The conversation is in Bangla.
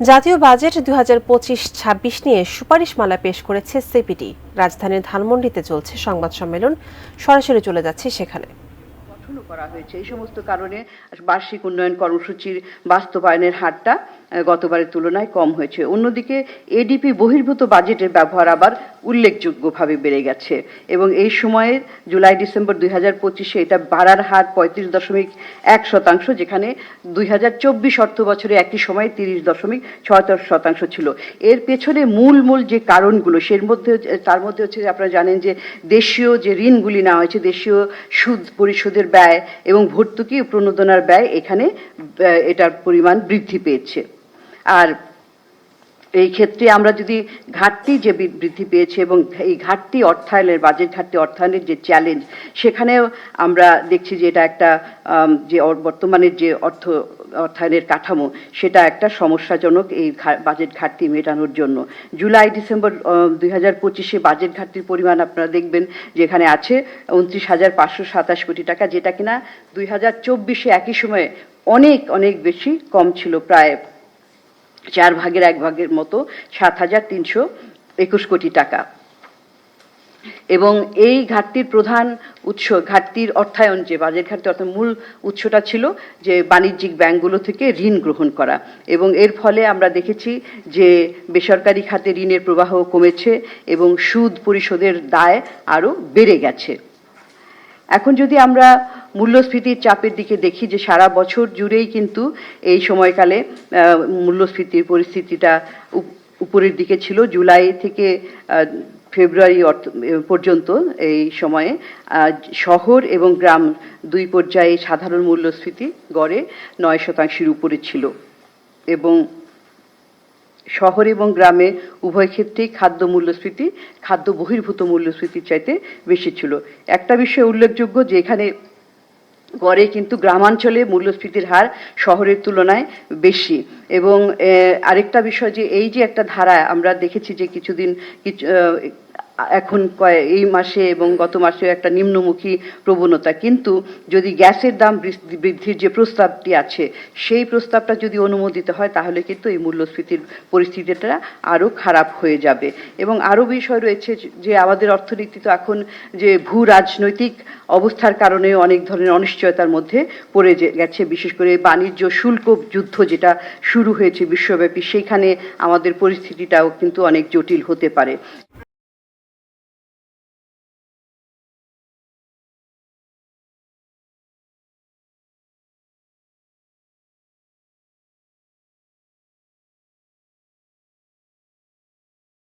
জাতীয় বাজেট ২০২৫-২৬ নিয়ে সুপারিশমালা পেশ করেছে সিপিডি। রাজধানীর ধানমন্ডিতে চলছে সংবাদ সম্মেলন, সরাসরি চলে যাচ্ছে সেখানে। গঠনও করা হয়েছে। এই সমস্ত কারণে বার্ষিক উন্নয়ন কর্মসূচির বাস্তবায়নের হারটা গতবারের তুলনায় কম হয়েছে। অন্যদিকে এডিপি বহির্ভূত বাজেটের ব্যবহার আবার উল্লেখযোগ্যভাবে বেড়ে গেছে এবং এই সময়ে জুলাই-ডিসেম্বর ২০২৫-এ এটা বাড়ার হার ৩৫.১%, যেখানে ২০২৪ অর্থ বছরে একই সময়ে ৩০.৭৬% ছিল। এর পেছনে মূল যে কারণগুলো তার মধ্যে হচ্ছে যে আপনারা জানেন যে দেশীয় যে ঋণগুলি নেওয়া হয়েছে, দেশীয় সুদ পরিশোধের ব্যয় এবং ভর্তুকি প্রণোদনার ব্যয়, এখানে এটার পরিমাণ বৃদ্ধি পেয়েছে। আর এই ক্ষেত্রে আমরা যদি ঘাটতি যে বৃদ্ধি পেয়েছে এবং এই ঘাটতি অর্থায়নের, বাজেট ঘাটতি অর্থায়নের যে চ্যালেঞ্জ, সেখানেও আমরা দেখছি যে এটা একটা যে বর্তমানের যে অর্থায়নের কাঠামো, সেটা একটা সমস্যাজনক এই বাজেট ঘাটতি মেটানোর জন্য। জুলাই-ডিসেম্বর ২০২৫-এ বাজেট ঘাটতির পরিমাণ আপনারা দেখবেন যে এখানে আছে ২৯,৫২৭ কোটি টাকা, যেটা কিনা ২০২৪-এ একই সময়ে অনেক বেশি কম ছিল, প্রায় 1/4 মতো, ৭,৩২১ কোটি টাকা। এবং এই ঘাটতির প্রধান উৎস, ঘাটতির অর্থায়ন, যে বাজেট ঘাটতি অর্থায়ন মূল উৎসটা ছিল যে বাণিজ্যিক ব্যাংকগুলো থেকে ঋণ গ্রহণ করা, এবং এর ফলে আমরা দেখেছি যে বেসরকারি খাতে ঋণের প্রবাহ কমেছে এবং সুদ পরিশোধের দায় আরও বেড়ে গেছে। এখন যদি আমরা মূল্যস্ফীতির চাপের দিকে দেখি, যে সারা বছর জুড়েই কিন্তু এই সময়কালে মূল্যস্ফীতির পরিস্থিতিটা উপরের দিকে ছিল। জুলাই থেকে ফেব্রুয়ারি পর্যন্ত এই সময়ে শহর এবং গ্রাম দুই পর্যায়ে সাধারণ মূল্যস্ফীতি গড়ে 9% উপরে ছিল এবং শহর এবং গ্রামে উভয় ক্ষেত্রেই খাদ্য মূল্যস্ফীতি খাদ্য বহির্ভূত মূল্যস্ফীতির চাইতে বেশি ছিল। একটা বিষয় উল্লেখযোগ্য যে এখানে গড়ে কিন্তু গ্রামাঞ্চলে মূল্যস্ফীতির হার শহরের তুলনায় বেশি। এবং আরেকটা বিষয় যে এই যে একটা ধারা আমরা দেখেছি যে কিছুদিন এখন এই মাসে এবং গত মাসে একটা নিম্নমুখী প্রবণতা, কিন্তু যদি গ্যাসের দাম বৃদ্ধির যে প্রস্তাবটি আছে, সেই প্রস্তাবটা যদি অনুমোদিত হয়, তাহলে কিন্তু এই মূল্যস্ফীতির পরিস্থিতিটা আরও খারাপ হয়ে যাবে। এবং আরও বিষয় রয়েছে যে আমাদের অর্থনীতি তো এখন যে ভূ রাজনৈতিক অবস্থার কারণে অনেক ধরনের অনিশ্চয়তার মধ্যে পড়ে গেছে, বিশেষ করে বাণিজ্য শুল্ক যুদ্ধ যেটা শুরু হয়েছে বিশ্বব্যাপী, সেইখানে আমাদের পরিস্থিতিটাও কিন্তু অনেক জটিল হতে পারে।